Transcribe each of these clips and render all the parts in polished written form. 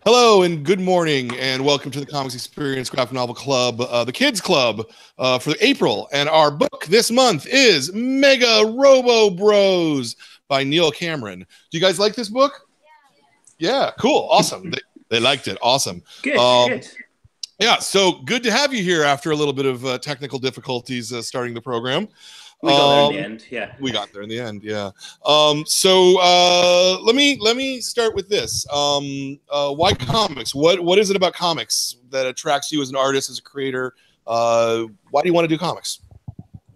Hello and good morning, and welcome to the Comics Experience Graphic Novel Club, the Kids Club for April. And our book this month is Mega Robo Bros by Neill Cameron. Do you guys like this book? Yeah, cool, awesome. They liked it, awesome. Good. Yeah, so good to have you here after a little bit of technical difficulties starting the program. We got there in the end, yeah. We got there in the end, yeah. Let me start with this. Why comics? What is it about comics that attracts you as an artist, as a creator? Why do you want to do comics?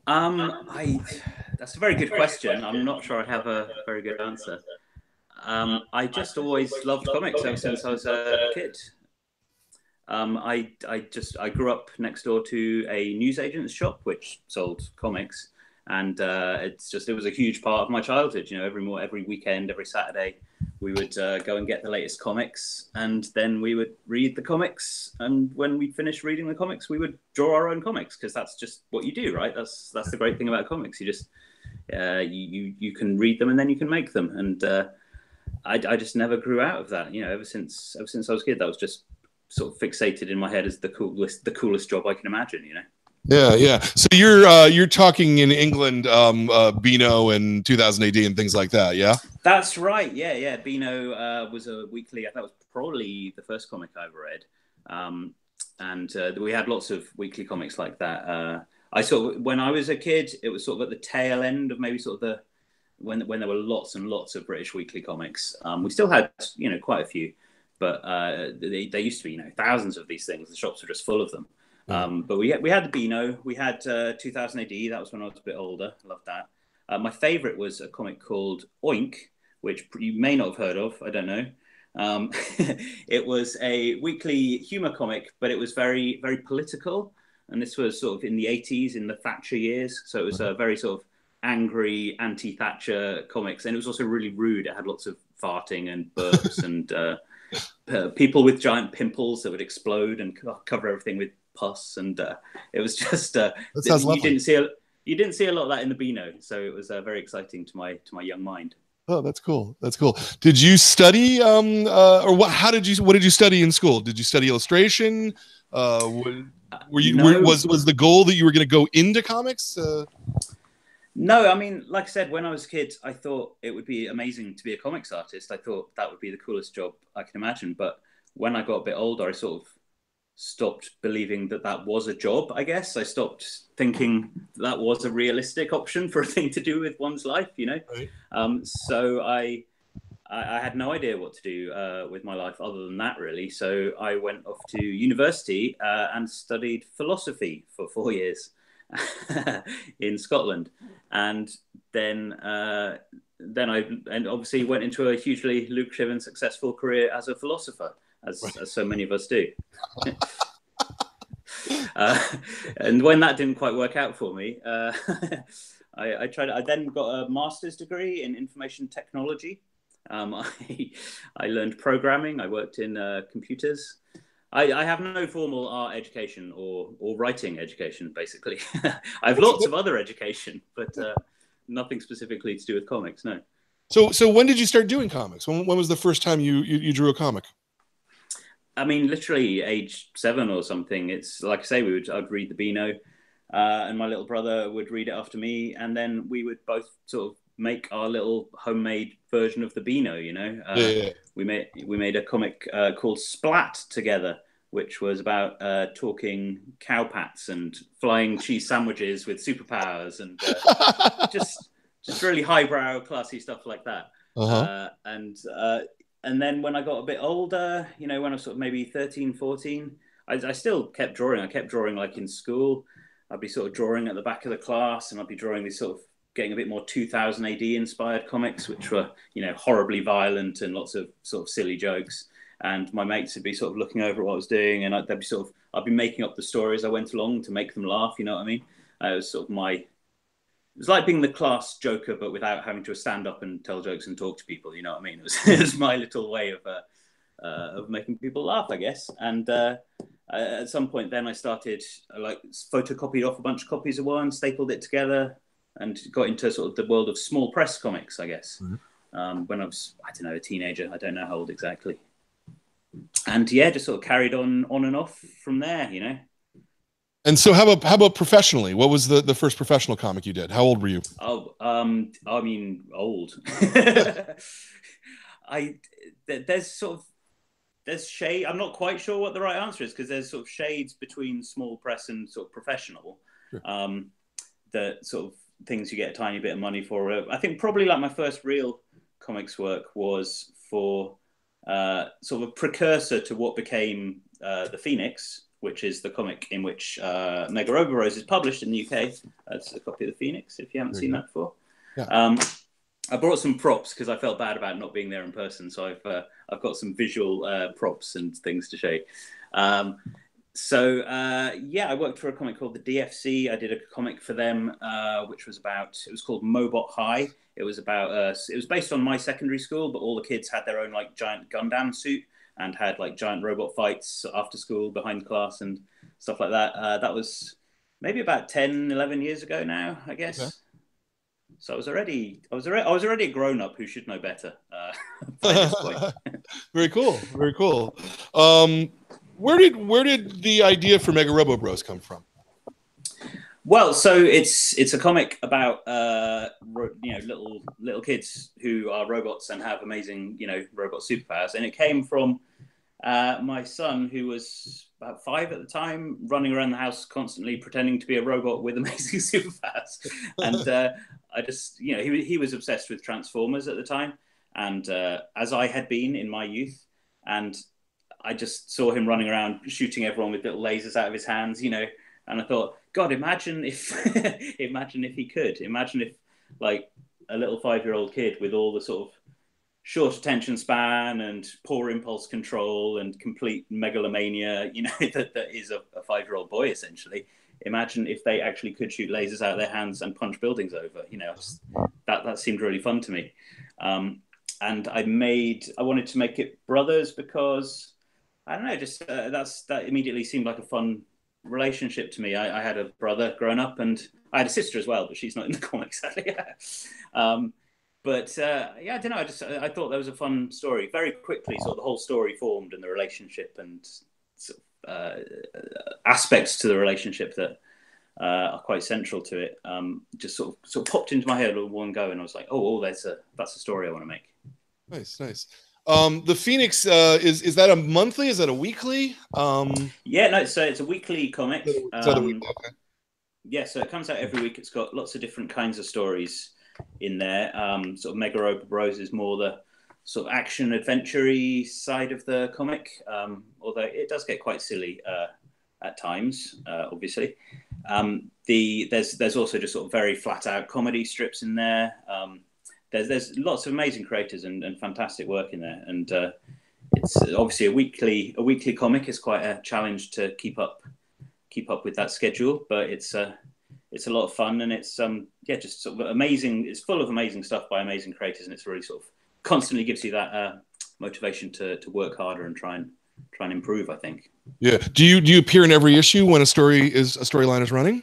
That's a very good question. I'm not sure I have a very good answer. I just always loved comics ever since I was a kid. I grew up next door to a newsagent's shop which sold comics. And it was a huge part of my childhood. You know, every weekend, every Saturday, we would go and get the latest comics, and then we would read the comics. And when we finished reading the comics, we would draw our own comics, because that's just what you do, right? That's the great thing about comics. You just you can read them and then you can make them. And I just never grew out of that. You know, ever since I was a kid, that was just sort of fixated in my head as the coolest job I can imagine. You know. Yeah. So you're talking in England, Beano and 2000 AD and things like that, yeah? That's right. Yeah. Beano was a weekly. I thought it was probably the first comic I ever read, and we had lots of weekly comics like that. When I was a kid, it was sort of at the tail end of maybe sort of when there were lots and lots of British weekly comics. We still had quite a few, but they used to be thousands of these things. The shops were just full of them. But we had the Beano, we had 2000 AD, that was when I was a bit older, I loved that. My favourite was a comic called Oink, which you may not have heard of, I don't know. It was a weekly humour comic, but it was very, very political. And this was sort of in the 80s, in the Thatcher years. So it was a very sort of angry, anti-Thatcher comics. And it was also really rude. It had lots of farting and burps and people with giant pimples that would explode and cover everything with pus, and it was just you didn't see a lot of that in the Beano, so it was very exciting to my young mind. Oh, that's cool. Did you study what did you study in school? Did you study illustration? Was the goal that you were going to go into comics? No, I mean, like I said, when I was a kid, I thought it would be amazing to be a comics artist. I thought that would be the coolest job I can imagine. But when I got a bit older, I sort of stopped believing that was a job, I guess. I stopped thinking that was a realistic option for a thing to do with one's life, Right. So I had no idea what to do with my life other than that, really. So I went off to university and studied philosophy for 4 years in Scotland. And then I obviously went into a hugely lucrative and successful career as a philosopher, as so many of us do. And when that didn't quite work out for me, I then got a master's degree in information technology. I learned programming. I worked in computers. I have no formal art education or writing education, basically. I have lots of other education, but nothing specifically to do with comics, no. So when did you start doing comics? When was the first time you drew a comic? I mean, literally age 7 or something. It's like I say, I'd read the Beano, and my little brother would read it after me, and then we would both sort of make our little homemade version of the Beano. We made a comic called Splat together, which was about talking cowpats and flying cheese sandwiches with superpowers, and just really highbrow, classy stuff like that. And then when I got a bit older, when I was sort of maybe 13, 14, I still kept drawing. I kept drawing like in school. I'd be sort of drawing at the back of the class, and I'd be drawing these sort of getting a bit more 2000 AD inspired comics, which were, horribly violent and lots of sort of silly jokes. And my mates would be sort of looking over at what I was doing, and I'd be making up the stories I went along to make them laugh. You know what I mean? It was sort of it was like being the class joker, but without having to stand up and tell jokes and talk to people. You know what I mean? It was my little way of making people laugh, I guess. And at some point, then I started photocopied off a bunch of copies of one, stapled it together, and got into sort of the world of small press comics, I guess. Mm-hmm. When I was, a teenager. I don't know how old exactly. and yeah, just sort of carried on and off from there, you know. And so how about professionally? What was the first professional comic you did? How old were you? Oh, I mean, old. There's sort of there's shade. I'm not quite sure what the right answer is, because there's sort of shades between small press and sort of professional. Sure. That sort of things you get a tiny bit of money for. I think probably like my first real comics work was for sort of a precursor to what became the Phoenix, which is the comic in which Mega Robo Bros is published in the UK. That's a copy of the Phoenix, if you haven't seen that before. Yeah. I brought some props because I felt bad about not being there in person, so I've got some visual props and things to show you. I worked for a comic called the DFC. I did a comic for them, which was called Mobot High. It was based on my secondary school, but all the kids had their own like giant Gundam suit and had like giant robot fights after school behind class and stuff like that. That was maybe about 10, 11 years ago now, I guess. Okay. So I was already a grown up who should know better by this point. Very cool. Very cool. Where did the idea for Mega Robo Bros come from? Well, so it's a comic about little kids who are robots and have amazing robot superpowers, and it came from my son, who was about 5 at the time, running around the house constantly pretending to be a robot with amazing superpowers, and I just he was obsessed with Transformers at the time, and as I had been in my youth, and I just saw him running around shooting everyone with little lasers out of his hands, and I thought, God, imagine if imagine if like a little 5-year-old kid with all the sort of short attention span and poor impulse control and complete megalomania, that is a 5-year-old boy essentially. Imagine if they actually could shoot lasers out of their hands and punch buildings over. That seemed really fun to me. And I wanted to make it brothers because I don't know, just that immediately seemed like a fun relationship to me. I had a brother growing up, and I had a sister as well, but she's not in the comics, sadly. I don't know. I thought that was a fun story. Very quickly, sort of the whole story formed, and the relationship and sort of, aspects to the relationship that are quite central to it. Just sort of popped into my head with one go, and I was like, that's a story I want to make. Nice. The Phoenix, is that a monthly? Is that a weekly? It's a weekly comic. Okay. Yeah, so it comes out every week. It's got lots of different kinds of stories in there. Sort of Mega Robo Bros is more the sort of action adventure-y side of the comic, although it does get quite silly at times, obviously. There's also just sort of very flat-out comedy strips in there. There's lots of amazing creators and fantastic work in there, and it's obviously a weekly comic. Is quite a challenge to keep up with that schedule, but it's a lot of fun, and it's just sort of amazing. It's full of amazing stuff by amazing creators, and it's really sort of constantly gives you that motivation to work harder and try and improve, I think. Yeah. Do you appear in every issue when a storyline is running,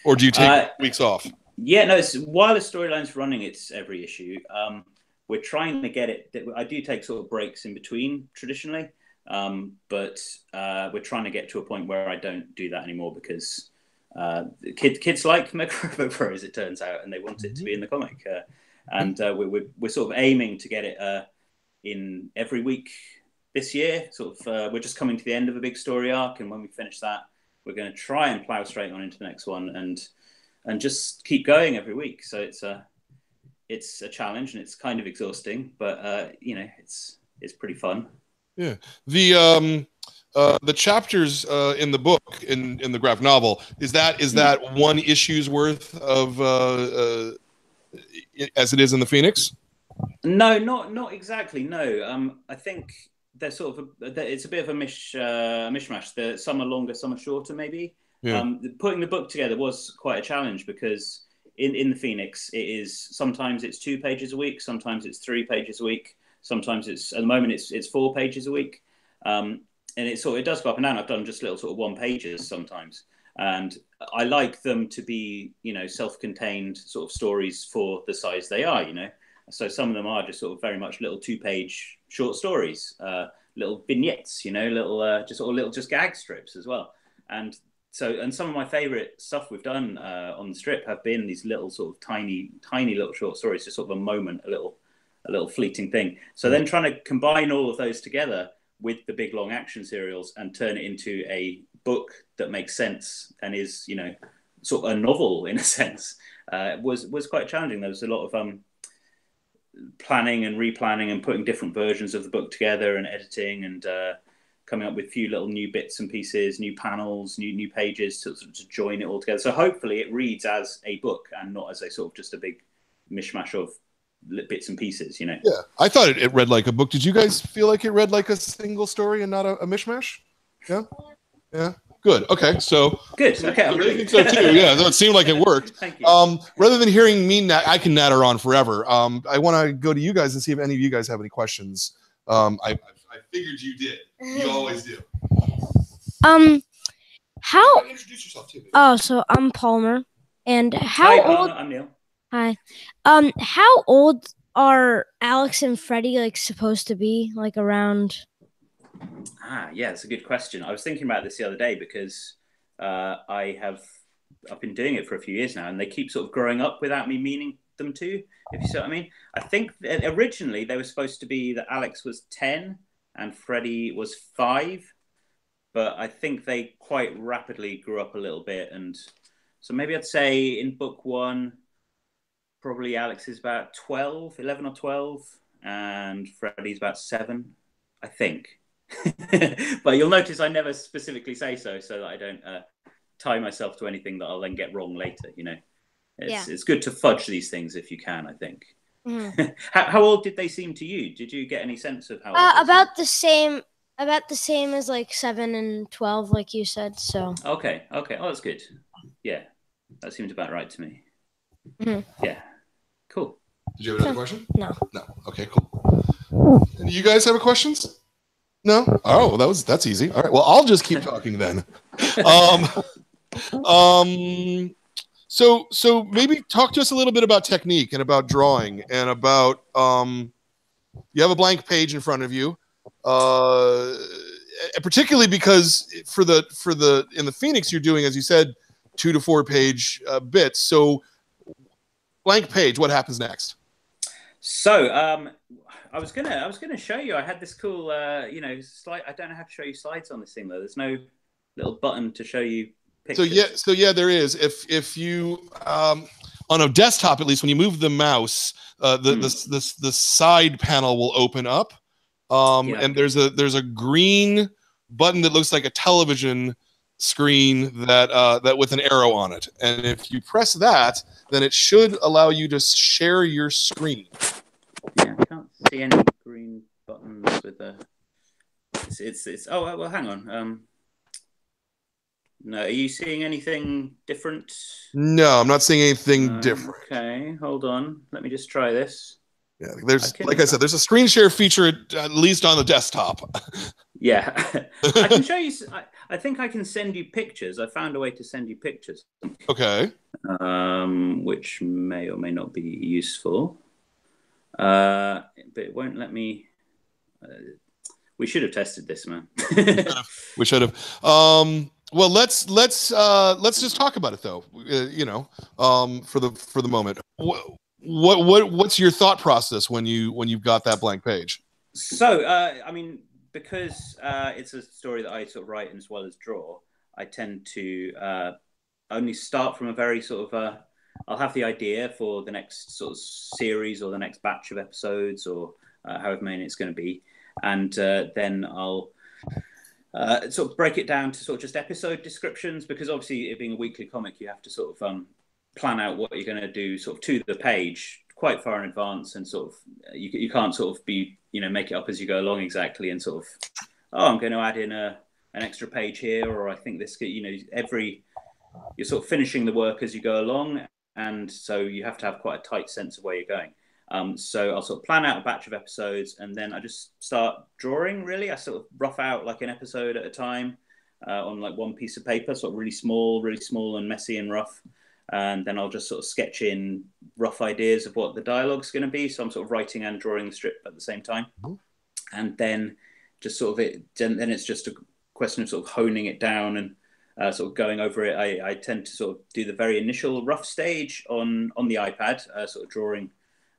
or do you take weeks off? Yeah, no. While a storyline's running, it's every issue. We're trying to get it. I do take sort of breaks in between traditionally, but we're trying to get to a point where I don't do that anymore because kids like Mega Robo Bros, it turns out, and they want it to be in the comic. We're sort of aiming to get it in every week this year. We're just coming to the end of a big story arc, and when we finish that, we're going to try and plow straight on into the next one and just keep going every week. So it's a challenge, and it's kind of exhausting, but it's pretty fun. Yeah. The chapters in the book in the graphic novel, is that one issue's worth of as it is in the Phoenix? No, not exactly. No, I think they're sort of it's a bit of a mishmash. Some are longer, some are shorter, maybe. Yeah. Putting the book together was quite a challenge because in the Phoenix, sometimes it's 2 pages a week, sometimes it's 3 pages a week, sometimes at the moment it's 4 pages a week, and it does go up and down. I've done just little sort of 1 pages sometimes, and I like them to be self-contained sort of stories for the size they are. So some of them are just sort of very much little 2-page short stories, little vignettes, little just gag strips as well. And some of my favorite stuff we've done on the strip have been these little sort of tiny little short stories, just sort of a moment, a little fleeting thing. So then trying to combine all of those together with the big long action serials and turn it into a book that makes sense and is, sort of a novel in a sense, was quite challenging. There was a lot of planning and replanning and putting different versions of the book together and editing and coming up with a few little new bits and pieces, new panels, new pages to join it all together. So hopefully it reads as a book and not as a sort of just a big mishmash of bits and pieces, Yeah, I thought it read like a book. Did you guys feel like it read like a single story and not a mishmash? Yeah. Good. Okay. So good. Okay. I think so too. Yeah. It seemed like it worked. Thank you. Rather than hearing me, I can natter on forever. I want to go to you guys and see if any of you guys have any questions. I figured you did. You always do. How? Introduce yourself too. Oh, so I'm Palmer, and Hi, I'm Neill. Hi. How old are Alex and Freddie supposed to be? Around? Yeah, it's a good question. I was thinking about this the other day because I've been doing it for a few years now, and they keep sort of growing up without me meaning them to, if you see what I mean. I think originally they were supposed to be that Alex was 10 and Freddie was 5, but I think they quite rapidly grew up a little bit. And so maybe I'd say in book 1, probably Alex is about 11 or 12, and Freddie's about 7, I think. But you'll notice I never specifically say so that I don't tie myself to anything that I'll then get wrong later. It's good to fudge these things if you can, I think. Mm-hmm. How old did they seem to you? Did you get any sense of how old about the same as 7 and 12, like you said. So okay, oh, that's good. Yeah, that seemed about right to me. Mm-hmm. Yeah, cool. Did you have another question? No. Okay, cool. And you guys have questions? No? Oh, that's easy. All right. Well, I'll just keep talking then. So maybe talk to us a little bit about technique and about drawing and about you have a blank page in front of you. Particularly because in the Phoenix you're doing, as you said, 2 to 4 page bits. So blank page, what happens next? So I was gonna show you. I had this cool, slide. I don't know how to show you slides on this thing though. There's no little button to show you pictures. So yeah, there is. If you on a desktop, at least when you move the mouse, the side panel will open up, and there's a green button that looks like a television screen that with an arrow on it, and if you press that, then it should allow you to share your screen. Yeah, I can't see any green buttons with a. It's. Oh well, hang on. No, are you seeing anything different? No, I'm not seeing anything different. Okay, hold on. Let me just try this. Yeah, like I said, there's a screen share feature at least on the desktop. Yeah, I can show you. I think I can send you pictures. I found a way to send you pictures. Okay. Which may or may not be useful. But it won't let me. We should have tested this, man. We should have. Well, let's just talk about it though. For the moment. What's your thought process when you've got that blank page? So, because it's a story that I sort of write as well as draw, I tend to only start from a very sort of. I'll have the idea for the next sort of series or the next batch of episodes or however many it's going to be, and then I'll sort of break it down to sort of just episode descriptions, because obviously it being a weekly comic, you have to sort of plan out what you're going to do sort of to the page quite far in advance, and sort of you can't sort of be make it up as you go along exactly, and sort of I'm going to add in an extra page here, or I think this you're sort of finishing the work as you go along. And so you have to have quite a tight sense of where you're going. So I'll sort of plan out a batch of episodes, and then I just start drawing, really. I sort of rough out like an episode at a time on like one piece of paper, sort of really small and messy and rough. And then I'll just sort of sketch in rough ideas of what the dialogue's going to be. So I'm sort of writing and drawing the strip at the same time. And then just sort of then it's just a question of sort of honing it down and sort of going over it. I tend to sort of do the very initial rough stage on the iPad, sort of drawing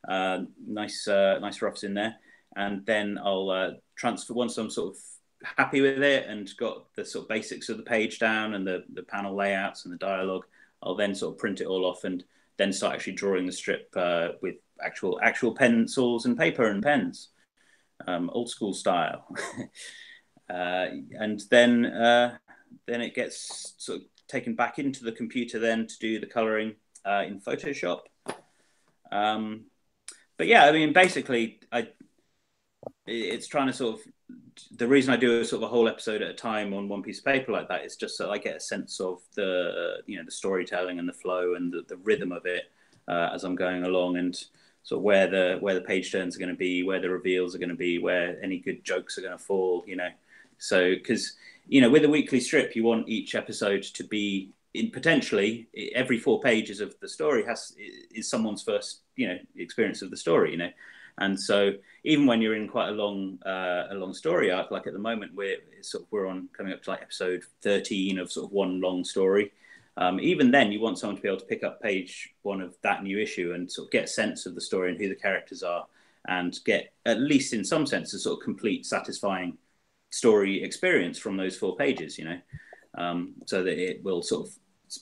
nice roughs in there, and then I'll transfer once I'm sort of happy with it and got the sort of basics of the page down and the panel layouts and the dialogue. I'll then sort of print it all off and then start actually drawing the strip with actual pencils and paper and pens, old school style. And then it gets sort of taken back into the computer then to do the coloring in Photoshop. But yeah, I mean, basically, it's trying to sort of, the reason I do a sort of a whole episode at a time on one piece of paper like that is just so I get a sense of the storytelling and the flow and the rhythm of it as I'm going along, and sort of where the page turns are going to be, where the reveals are going to be, where any good jokes are going to fall, So, because, with a weekly strip, you want each episode to be in potentially every 4 pages of the story is someone's first, experience of the story, And so even when you're in quite a long story arc, like at the moment we're on coming up to like episode 13 of sort of one long story. Even then you want someone to be able to pick up page 1 of that new issue and sort of get a sense of the story and who the characters are, and get, at least in some sense, a sort of complete, satisfying story experience from those 4 pages, so that it will sort of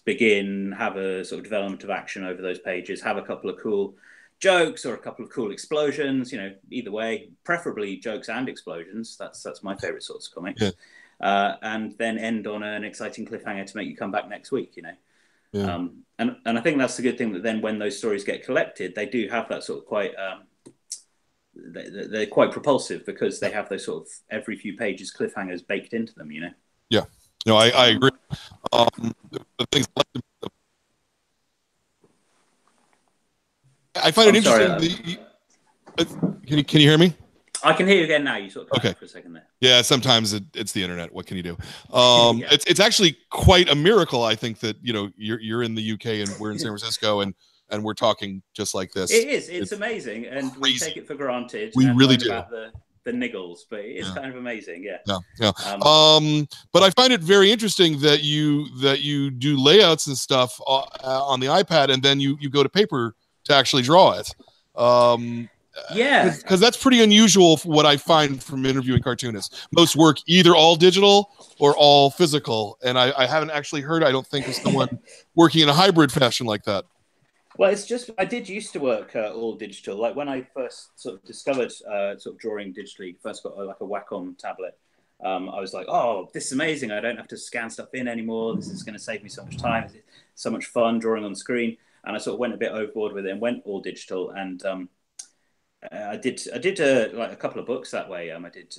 begin, have a sort of development of action over those pages, have a couple of cool jokes or a couple of cool explosions, either way, preferably jokes and explosions. That's my favorite sorts of comics. Yeah. And then end on an exciting cliffhanger to make you come back next week, Yeah. And I think that's the good thing, that then when those stories get collected, they do have that sort of quite, they're quite propulsive, because they have those sort of every few pages cliffhangers baked into them, Yeah. No, I agree. The things I find it interesting. Can you hear me? I can hear you again now. You sort of cut out for a second there. Yeah, sometimes it's the internet. What can you do? Yeah. It's actually quite a miracle, I think, that you're in the UK and we're in San Francisco and we're talking just like this. It is. It's amazing, and we take it for granted. We really do. About the niggles, but it is kind of amazing. Yeah. Yeah. But I find it very interesting that you do layouts and stuff on the iPad, and then you go to paper to actually draw it. Yeah, because that's pretty unusual for what I find from interviewing cartoonists. Most work either all digital or all physical, and I haven't actually heard, I don't think, of someone working in a hybrid fashion like that. Well, it's just, I did used to work all digital. Like when I first sort of discovered sort of drawing digitally, first got like a Wacom tablet, I was like, oh, this is amazing. I don't have to scan stuff in anymore. This is going to save me so much time. It's so much fun drawing on screen. And I sort of went a bit overboard with it and went all digital. And I did like a couple of books that way. I did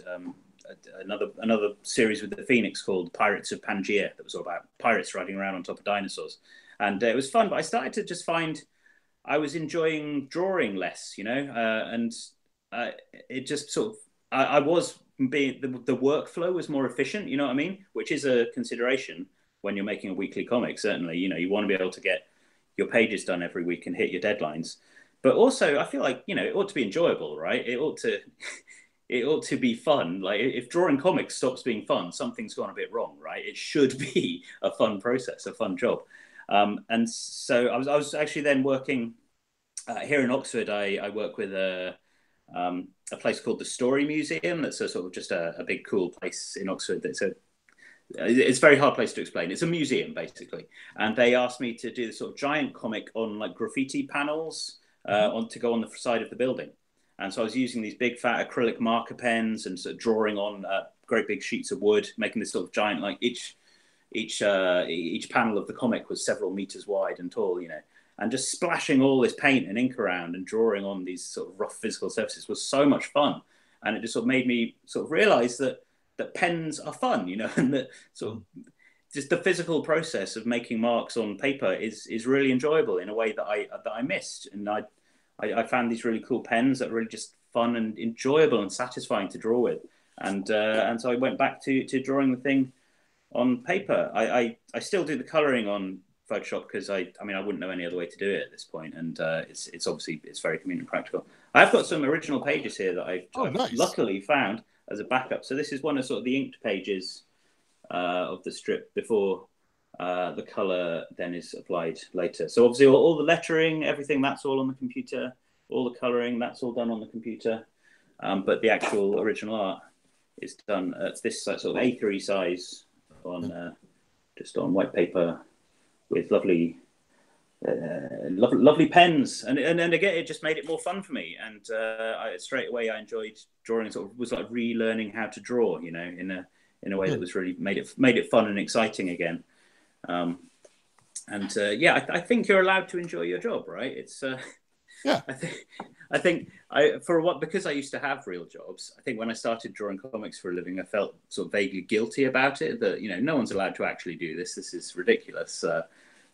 another series with the Phoenix called Pirates of Pangaea, that was all about pirates riding around on top of dinosaurs. And it was fun, but I started to just find I was enjoying drawing less, and it just sort of, I was being, the workflow was more efficient, you know what I mean? Which is a consideration when you're making a weekly comic, certainly. You want to be able to get your pages done every week and hit your deadlines. But also, I feel like, it ought to be enjoyable, right? It ought to be fun. Like, if drawing comics stops being fun, something's gone a bit wrong, right? It should be a fun process, a fun job. And so I was actually then working here in Oxford. I work with a place called the Story Museum. That's a sort of just a big, cool place in Oxford. It's a very hard place to explain. It's a museum, basically. And they asked me to do this sort of giant comic on like graffiti panels to go on the side of the building. And so I was using these big fat acrylic marker pens and sort of drawing on great big sheets of wood, making this sort of giant, like each panel of the comic was several meters wide and tall, and just splashing all this paint and ink around and drawing on these sort of rough physical surfaces was so much fun. And it just sort of made me sort of realize that pens are fun, and that sort of just the physical process of making marks on paper is really enjoyable in a way that I missed. And I found these really cool pens that were really just fun and enjoyable and satisfying to draw with. And so I went back to drawing the thing on paper. I still do the coloring on Photoshop because I wouldn't know any other way to do it at this point, and it's obviously very convenient and practical. I've got some original pages here that I've nice. luckily found as a backup. So this is one of sort of the inked pages of the strip before the color then is applied later. So obviously all the lettering, everything, that's all on the computer. All the coloring, that's all done on the computer. But the actual original art is done at this sort of A3 size on just on white paper with lovely pens, and again it just made it more fun for me, and straight away I enjoyed drawing. Sort of was like relearning how to draw, you know, in a way that was really made it fun and exciting again. I think you're allowed to enjoy your job, right? It's I think because I used to have real jobs, I think when I started drawing comics for a living, I felt sort of vaguely guilty about it, that, you know, no one's allowed to actually do this. This is ridiculous.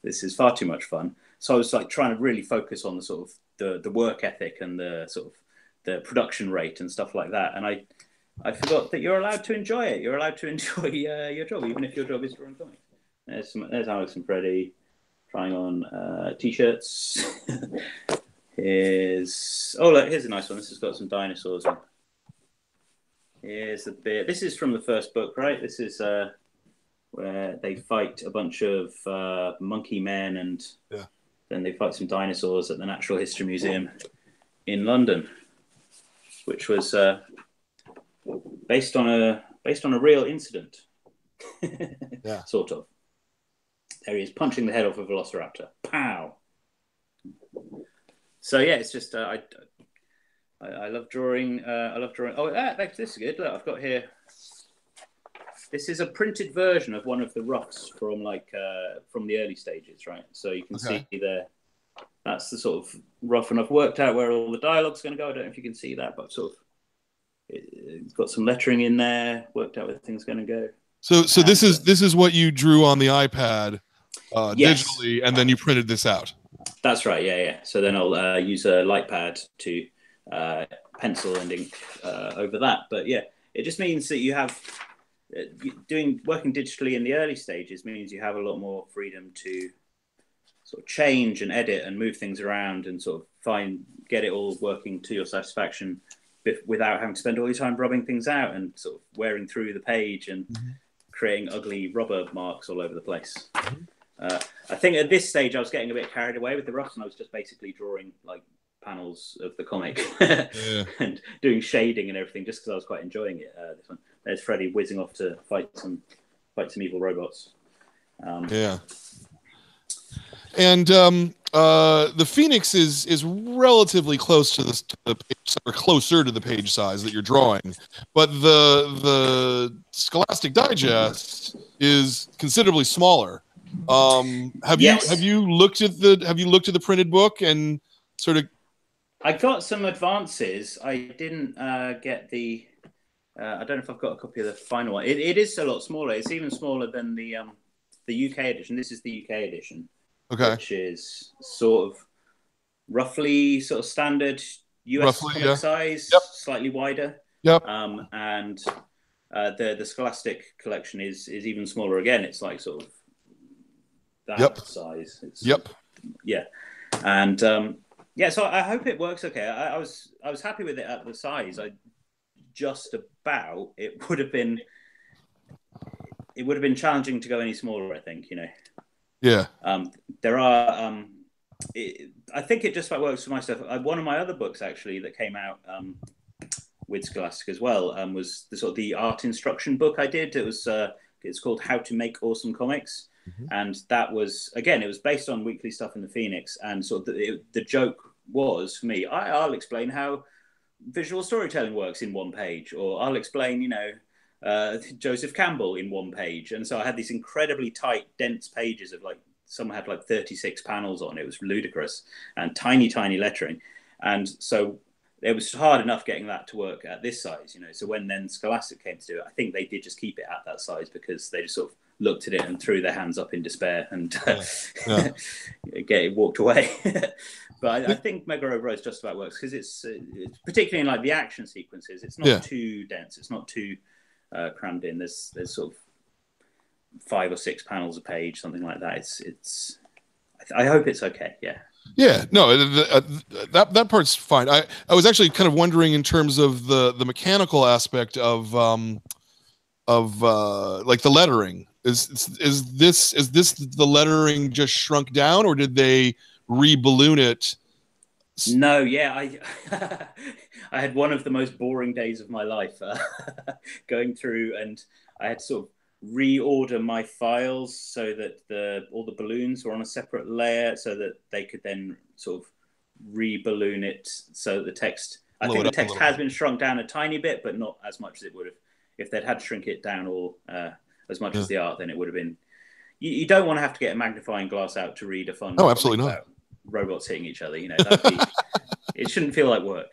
This is far too much fun. So I was like trying to really focus on the sort of the work ethic and the sort of the production rate and stuff like that. And I forgot that you're allowed to enjoy it. You're allowed to enjoy your job, even if your job is drawing comics. There's Alex and Freddie trying on t-shirts. Here's a nice one. This has got some dinosaurs in. Here's a bit. This is from the first book, right? This is where they fight a bunch of monkey men, and then they fight some dinosaurs at the Natural History Museum in London, which was based on a real incident. Sort of. There he is, punching the head off a velociraptor. Pow! So yeah, it's just I love drawing. I love drawing. Oh, this is good. Look, I've got here. This is a printed version of one of the roughs from from the early stages, right? So you can see there. That's the sort of rough, and I've worked out where all the dialogue's going to go. I don't know if you can see that, but sort of it's got some lettering in there. Worked out where things going to go. So this is what you drew on the iPad digitally, and then you printed this out. That's right. Yeah. So then I'll use a light pad to pencil and ink over that. But yeah, it just means that you have working digitally in the early stages means you have a lot more freedom to sort of change and edit and move things around and sort of get it all working to your satisfaction without having to spend all your time rubbing things out and sort of wearing through the page and creating ugly rubber marks all over the place. I think at this stage I was getting a bit carried away with the roughs, and I was just basically drawing like panels of the comic and doing shading and everything, just because I was quite enjoying it. This one, there's Freddie whizzing off to fight some evil robots. And the Phoenix is relatively close to the page, or closer to the page size that you're drawing, but the Scholastic Digest is considerably smaller. Have you looked at the printed book and sort of? I got some advances. I didn't get the. I don't know if I've got a copy of the final one. It is a lot smaller. It's even smaller than the UK edition. This is the UK edition, which is sort of roughly sort of standard US comic size, slightly wider. And the Scholastic collection is even smaller again. It's like sort of that size. And so I hope it works okay. I was happy with it at the size. It would have been challenging to go any smaller, I think, you know. There are I think it just about works for my stuff. One of my other books actually that came out with Scholastic as well was the sort of the art instruction book I did. It's called How to Make Awesome Comics. And that was, again, it was based on weekly stuff in the Phoenix, and sort of the joke was for me, I'll explain how visual storytelling works in one page, or I'll explain, you know, Joseph Campbell in one page. And so I had these incredibly tight, dense pages of like, some had like 36 panels on. It was ludicrous, and tiny lettering. And so it was hard enough getting that to work at this size, you know. So when then Scholastic came to do it, I think they did just keep it at that size because they just sort of looked at it and threw their hands up in despair and walked away. But I think Mega Robo Bros just about works because it's particularly in like the action sequences. It's not too dense. It's not too crammed in. There's sort of 5 or 6 panels a page, something like that. I hope it's okay. Yeah. Yeah, no, that part's fine. I was actually kind of wondering in terms of the mechanical aspect of like the lettering. Is this the lettering just shrunk down, or did they re-balloon it? No, yeah, I had one of the most boring days of my life going through, and I had to sort of reorder my files so that all the balloons were on a separate layer, so that they could then sort of re-balloon it so that the text. I think the text has been shrunk down a tiny bit, but not as much as it would have if they'd had to shrink it down all as much as the art. Then it would have been. You don't want to have to get a magnifying glass out to read a fun. Oh, absolutely not. Robots hitting each other, that'd be, it shouldn't feel like work.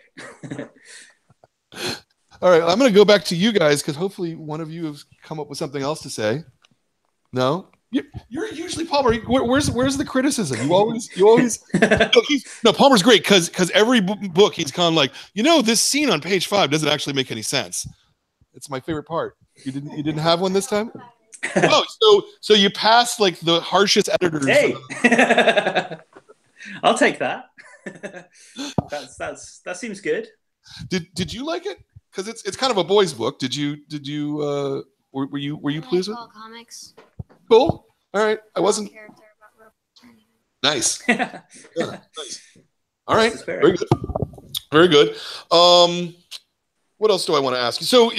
All right, I'm going to go back to you guys because hopefully one of you has come up with something else to say. No, you're usually Palmer. Where's the criticism? You always. No, Palmer's great because every book he's kind of like, this scene on page 5 doesn't actually make any sense. It's my favorite part. You didn't have one this time. Oh, so you passed like the harshest editors. Hey. I'll take that. That seems good. Did you like it? Because it's kind of a boys' book. Did you were you pleased with Comix? Cool. All right. I wasn't. Nice. Yeah, nice. All right. Very good. Very good. What else do I want to ask you? So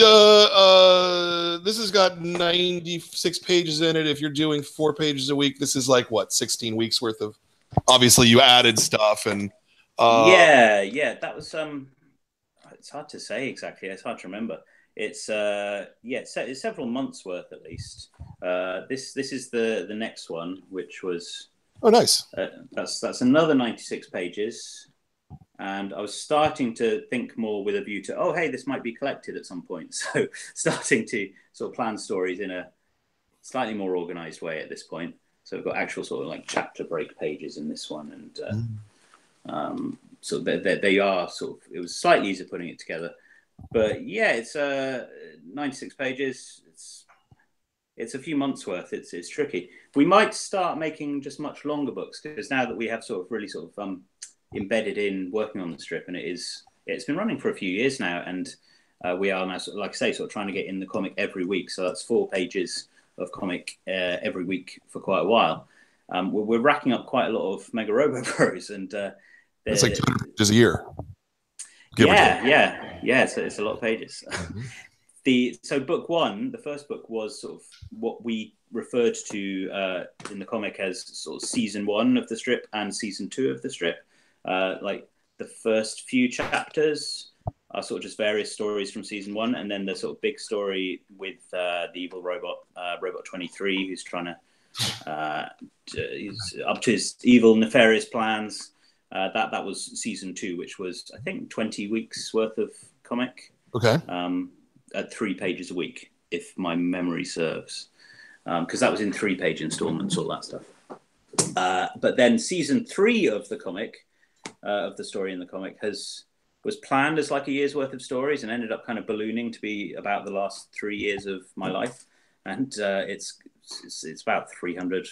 this has got 96 pages in it. If you're doing 4 pages a week, this is like what, 16 weeks worth of. Obviously, you added stuff and. Yeah, that was It's hard to say exactly. It's hard to remember. It's it's several months worth at least. This is the next one, which was. Oh, nice. That's another 96 pages. And I was starting to think more with a view to, hey, this might be collected at some point. So starting to sort of plan stories in a slightly more organized way at this point. So we've got actual sort of like chapter break pages in this one. And so they are sort of, it was slightly easier putting it together. But yeah, it's 96 pages. It's a few months worth. It's tricky. We might start making just much longer books because now that we have sort of really sort of embedded in working on the strip, and it's been running for a few years now, and we are now, like I say, sort of trying to get in the comic every week. So that's 4 pages of comic every week for quite a while. We're racking up quite a lot of Mega Robo Bros, and it's like 200 pages a year. Yeah. It's a lot of pages. So book 1, the first book, was sort of what we referred to in the comic as sort of season 1 of the strip and season 2 of the strip. Like the first few chapters are sort of just various stories from season 1, and then the sort of big story with the evil robot, Robot 23, who's trying to he's up to his evil, nefarious plans. That was season 2, which was, I think, 20 weeks worth of comic. Okay. At 3 pages a week, if my memory serves, because that was in 3-page installments, all that stuff. But then season 3 of the comic, of the story in the comic, was planned as like a year's worth of stories and ended up kind of ballooning to be about the last 3 years of my life, and it's about 300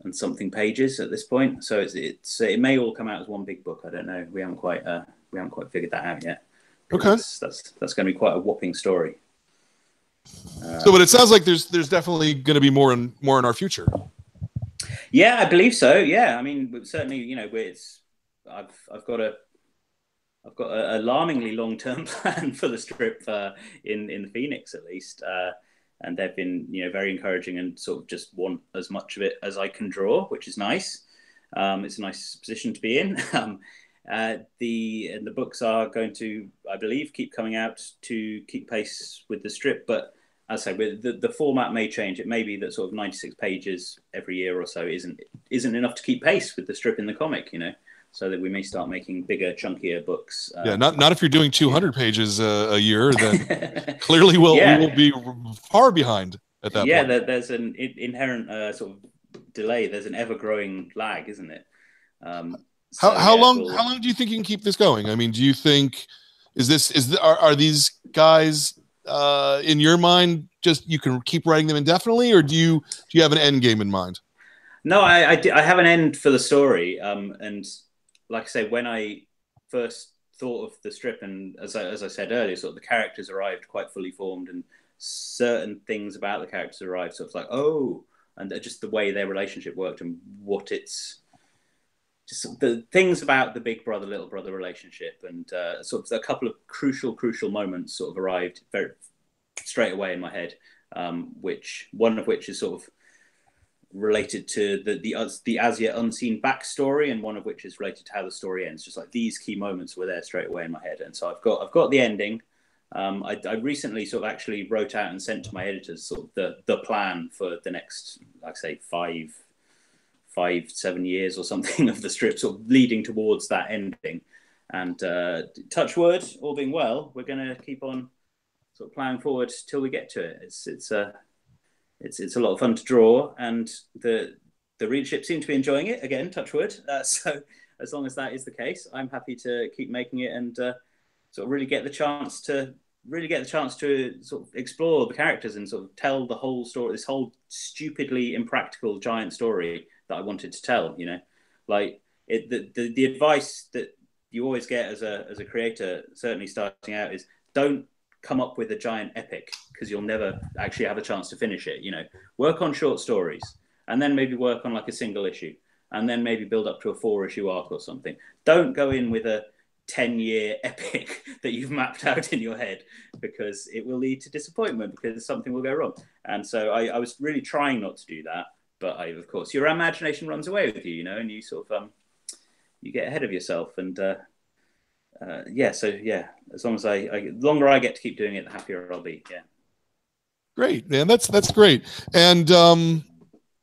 and something pages at this point. So it may all come out as one big book. I don't know. We haven't quite figured that out yet. Okay, that's going to be quite a whopping story. But it sounds like there's definitely going to be more in our future. Yeah, I believe so. Yeah, I mean, certainly, I've got an alarmingly long-term plan for the strip in the Phoenix, at least, and they've been very encouraging and sort of just want as much of it as I can draw, which is nice. It's a nice position to be in. The books are going to, I believe, keep coming out to keep pace with the strip, but as I say, the format may change. It may be that sort of 96 pages every year or so isn't enough to keep pace with the strip in the comic, so that we may start making bigger, chunkier books. Not if you're doing 200 pages a year, then clearly we will be far behind at that point. Yeah, there's an inherent sort of delay. There's an ever-growing lag, isn't it? How long do you think you can keep this going? I mean, do you think are these guys in your mind just you can keep writing them indefinitely, or do you have an end game in mind? No, I have an end for the story. And like I say, when I first thought of the strip, and as I said earlier, sort of the characters arrived quite fully formed, and certain things about the characters arrived. So it's like, oh, and just the way their relationship worked and what it's just the things about the big brother little brother relationship, and sort of a couple of crucial moments sort of arrived very straight away in my head. One of which is sort of related to the as yet unseen backstory, and one of which is related to how the story ends. Just like these key moments were there straight away in my head, and so I've got the ending. I recently sort of actually wrote out and sent to my editors sort of the plan for the next, like I say, 7 years or something of the strip, sort of leading towards that ending. And touch wood, all being well, we're going to keep on sort of plowing forward till we get to it. It's a lot of fun to draw, and the readership seem to be enjoying it. Again, touch wood. So as long as that is the case, I'm happy to keep making it and sort of really get the chance to sort of explore the characters and sort of tell the whole story, this whole stupidly impractical giant story that I wanted to tell. You know, like the advice that you always get as a creator, certainly starting out, is don't come up with a giant epic, because you'll never actually have a chance to finish it. You know, work on short stories, and then maybe work on like a single issue, and then maybe build up to a 4-issue arc or something. Don't go in with a 10-year epic that you've mapped out in your head, because it will lead to disappointment, because something will go wrong. And so I was really trying not to do that, but of course your imagination runs away with you, you know, and you sort of you get ahead of yourself. And as long as the longer I get to keep doing it, the happier I'll be. Yeah. Great, man. That's great. And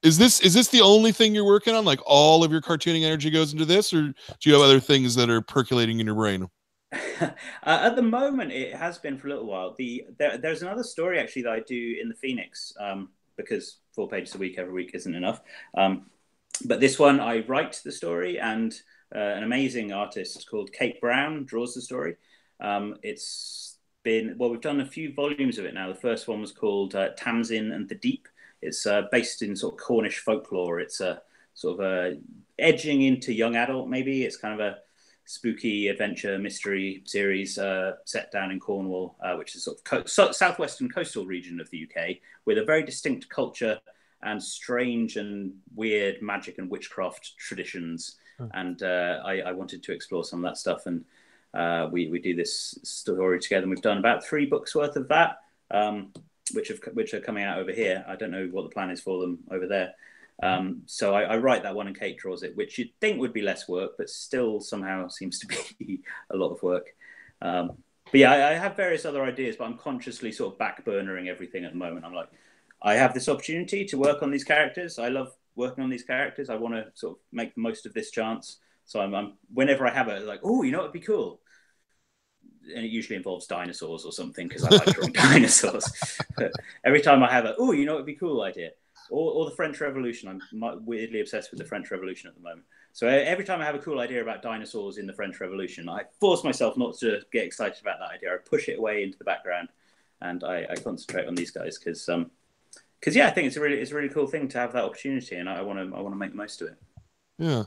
is this the only thing you're working on? Like all of your cartooning energy goes into this, or do you have other things that are percolating in your brain? At the moment, it has been for a little while. There's another story actually that I do in the Phoenix, because 4 pages a week every week isn't enough. But this one, I write the story, and an amazing artist called Kate Brown draws the story. We've done a few volumes of it now. The first one was called Tamsin and the Deep. It's based in sort of Cornish folklore. It's a sort of edging into young adult, maybe. It's kind of a spooky adventure mystery series set down in Cornwall, which is sort of southwestern coastal region of the UK, with a very distinct culture and strange and weird magic and witchcraft traditions. And I wanted to explore some of that stuff, and we do this story together. And we've done about 3 books worth of that, which are coming out over here. I don't know what the plan is for them over there. So I write that one and Kate draws it, which you'd think would be less work, but still somehow seems to be a lot of work. But yeah, I have various other ideas, but I'm consciously sort of backburnering everything at the moment. I'm like, I have this opportunity to work on these characters. I love working on these characters. I want to sort of make the most of this chance. So I'm whenever I have it, like, oh, you know, it'd be cool. And it usually involves dinosaurs or something, because I like drawing dinosaurs. Every time I have you know, it'd be cool idea. Or the French Revolution. I'm weirdly obsessed with the French Revolution at the moment. So every time I have a cool idea about dinosaurs in the French Revolution, I force myself not to get excited about that idea. I push it away into the background, and I concentrate on these guys, because yeah, I think it's a really cool thing to have that opportunity, and I want to make the most of it. Yeah.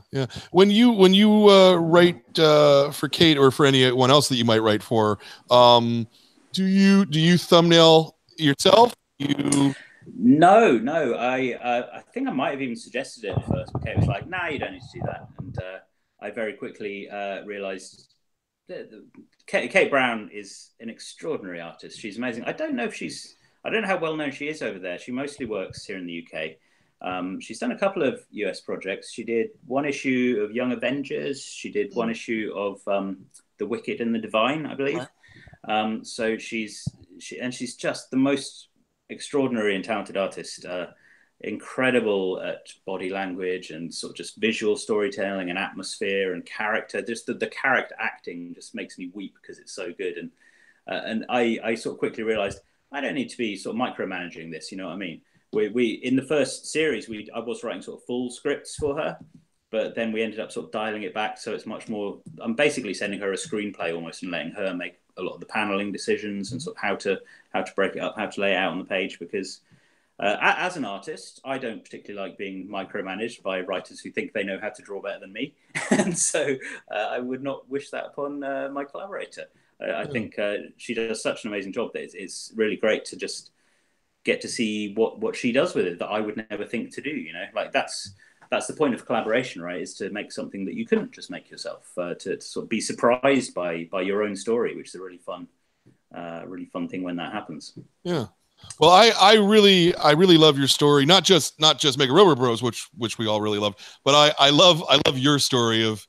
When you write for Kate, or for anyone else that you might write for, do you thumbnail yourself? No. I think I might have even suggested it at first, but Kate was like, "Nah, you don't need to do that." And I very quickly realized that Kate Brown is an extraordinary artist. She's amazing. I don't know how well known she is over there. She mostly works here in the UK. She's done a couple of US projects. She did 1 issue of Young Avengers. She did 1 issue of The Wicked and the Divine, I believe. So she's just the most extraordinary and talented artist. Incredible at body language and sort of just visual storytelling and atmosphere and character. Just the character acting just makes me weep, because it's so good. And I sort of quickly realized I don't need to be sort of micromanaging this. You know what I mean? We in the first series, I was writing sort of full scripts for her, but then we ended up sort of dialing it back. So it's much more, I'm basically sending her a screenplay almost, and letting her make a lot of the paneling decisions and sort of how to break it up, how to lay it out on the page, because As an artist, I don't particularly like being micromanaged by writers who think they know how to draw better than me. And so I would not wish that upon my collaborator. I think she does such an amazing job that it's really great to just get to see what she does with it that I would never think to do, you know? Like that's the point of collaboration, right? Is to make something that you couldn't just make yourself, to sort of be surprised by your own story, which is a really fun thing when that happens. Yeah. Well, I really love your story. Not just Mega Robo Bros, which we all really love, but I love your story of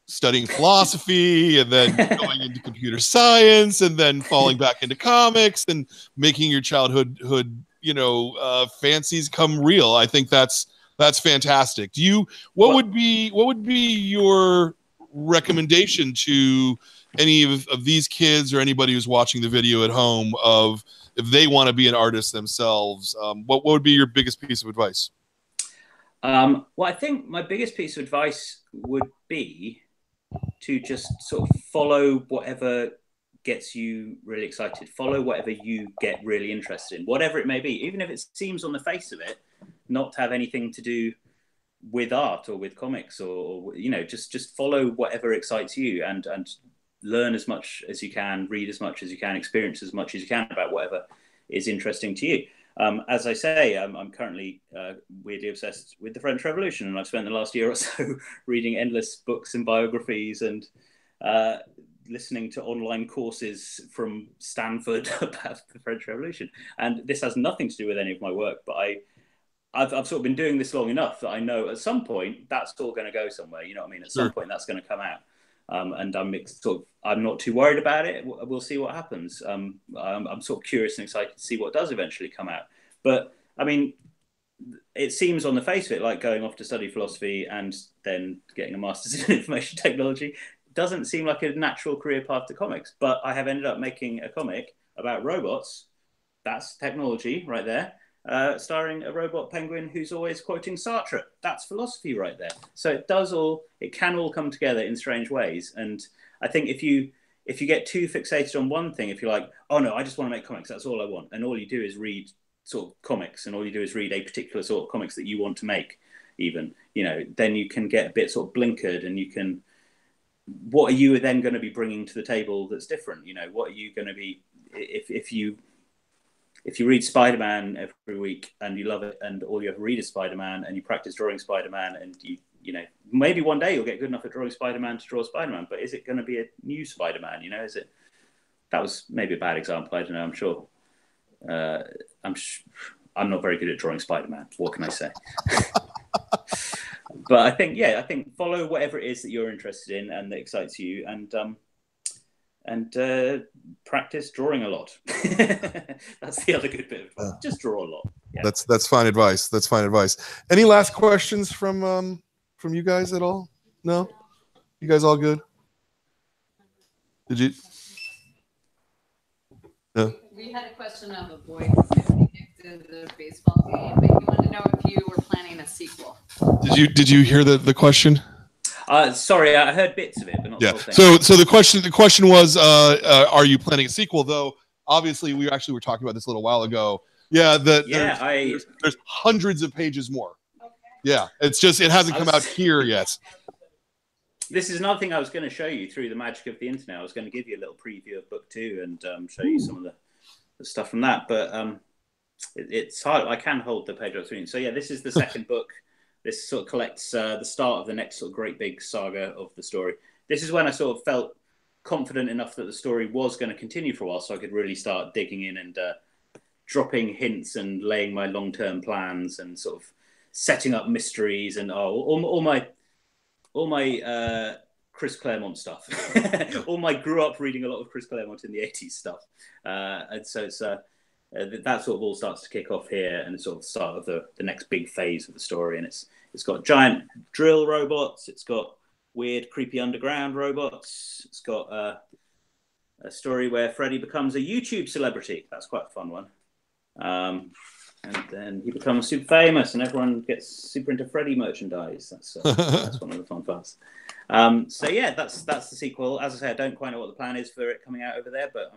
studying philosophy and then going into computer science and then falling back into comics and making your childhood fancies come real. I think that's fantastic. What would be your recommendation to any of these kids or anybody who's watching the video at home of if they want to be an artist themselves? What would be your biggest piece of advice? Well, I think my biggest piece of advice would be to just sort of follow whatever gets you really excited. Follow whatever you get really interested in, whatever it may be, even if it seems on the face of it not to have anything to do with art or with comics, or just follow whatever excites you and learn as much as you can, read as much as you can, experience as much as you can about whatever is interesting to you. As I say, I'm currently weirdly obsessed with the French Revolution, and I've spent the last year or so reading endless books and biographies and listening to online courses from Stanford about the French Revolution. And this has nothing to do with any of my work, but I've sort of been doing this long enough that I know at some point that's all going to go somewhere. You know what I mean? At some point that's going to come out. And I'm not too worried about it. We'll see what happens. I'm sort of curious and excited to see what does eventually come out. But I mean, it seems on the face of it like going off to study philosophy and then getting a master's in information technology doesn't seem like a natural career path to comics. But I have ended up making a comic about robots. That's technology right there. Starring a robot penguin who's always quoting Sartre. That's philosophy right there. So it can all come together in strange ways. And I think if you get too fixated on one thing, if you're like, oh no, I just want to make comics, that's all I want, and all you do is read sort of comics, and all you do is read a particular sort of comics that you want to make, even, then you can get a bit sort of blinkered, and what are you then going to be bringing to the table that's different? What are you going to be, if you read Spider-Man every week and you love it, and all you ever read is Spider-Man, and you practice drawing Spider-Man, and maybe one day you'll get good enough at drawing Spider-Man to draw Spider-Man, but is it going to be a new Spider-Man? Is it? That was maybe a bad example. I don't know. I'm sure. I'm not very good at drawing Spider-Man. What can I say? But I think follow whatever it is that you're interested in and that excites you, and practice drawing a lot. That's the other good bit of advice. Just draw a lot. Yeah. That's fine advice. That's fine advice. Any last questions from you guys at all? No? You guys all good? Did you? No. We had a question of a boy who kicked the baseball game, but he wanted to know if you were planning a sequel. Did you hear the question? Sorry, I heard bits of it, but not the whole thing. So the question was, are you planning a sequel? Though obviously we actually were talking about this a little while ago. Yeah, there's hundreds of pages more. Okay. Yeah, it's just it hasn't come out here yet. This is another thing I was going to show you through the magic of the internet. I was going to give you a little preview of book 2 and show you some of the stuff from that, but it's hard. I can hold the page on screen. So yeah, this is the second book. This sort of collects the start of the next sort of great big saga of the story. This is when I sort of felt confident enough that the story was going to continue for a while, so I could really start digging in and dropping hints and laying my long-term plans and sort of setting up mysteries and all my Chris Claremont stuff. Grew up reading a lot of Chris Claremont in the 80s stuff. And so it's that sort of all starts to kick off here, and it's sort of the start of the next big phase of the story. And it's got giant drill robots. It's got weird, creepy underground robots. It's got a story where Freddie becomes a YouTube celebrity. That's quite a fun one. And then he becomes super famous, and everyone gets super into Freddie merchandise. That's one of the fun parts. So yeah, that's the sequel. As I say, I don't quite know what the plan is for it coming out over there, but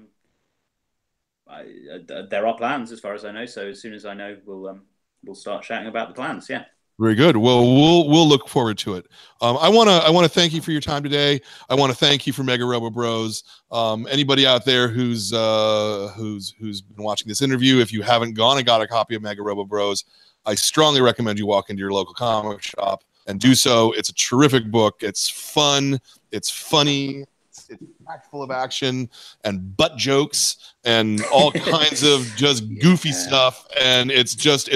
there are plans as far as I know. So as soon as I know, we'll start chatting about the plans. Yeah. Very good. Well, we'll look forward to it. I want to thank you for your time today. I want to thank you for Mega Robo Bros. Anybody out there who's been watching this interview, if you haven't gone and got a copy of Mega Robo Bros, I strongly recommend you walk into your local comic shop and do so. It's a terrific book. It's fun. It's funny. It's packed full of action and butt jokes and all kinds of just goofy stuff. And it's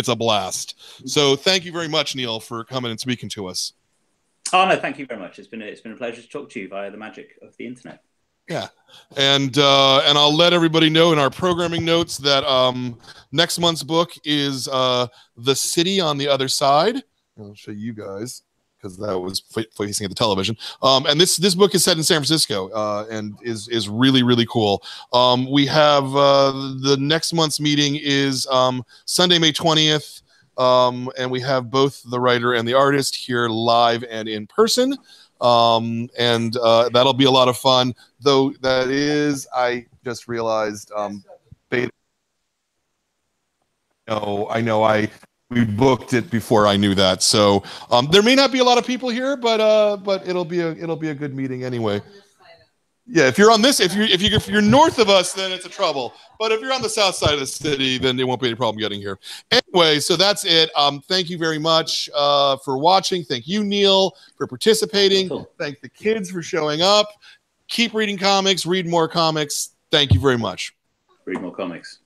a blast. So thank you very much, Neill, for coming and speaking to us. Oh, no, thank you very much. It's been a pleasure to talk to you via the magic of the internet. Yeah. And I'll let everybody know in our programming notes that next month's book is The City on the Other Side. I'll show you guys, because that was facing at the television. And this book is set in San Francisco and is really, really cool. We have the next month's meeting is Sunday, May 20th. And we have both the writer and the artist here live and in person. And that'll be a lot of fun. Though that is, I just realized, beta. We booked it before I knew that, so there may not be a lot of people here, but it'll be a good meeting anyway. Yeah, if you're on this, if you're north of us, then it's a trouble. But if you're on the south side of the city, then there won't be any problem getting here. Anyway, so that's it. Thank you very much for watching. Thank you, Neill, for participating. Cool. Thank the kids for showing up. Keep reading comics. Read more comics. Thank you very much. Read more comics.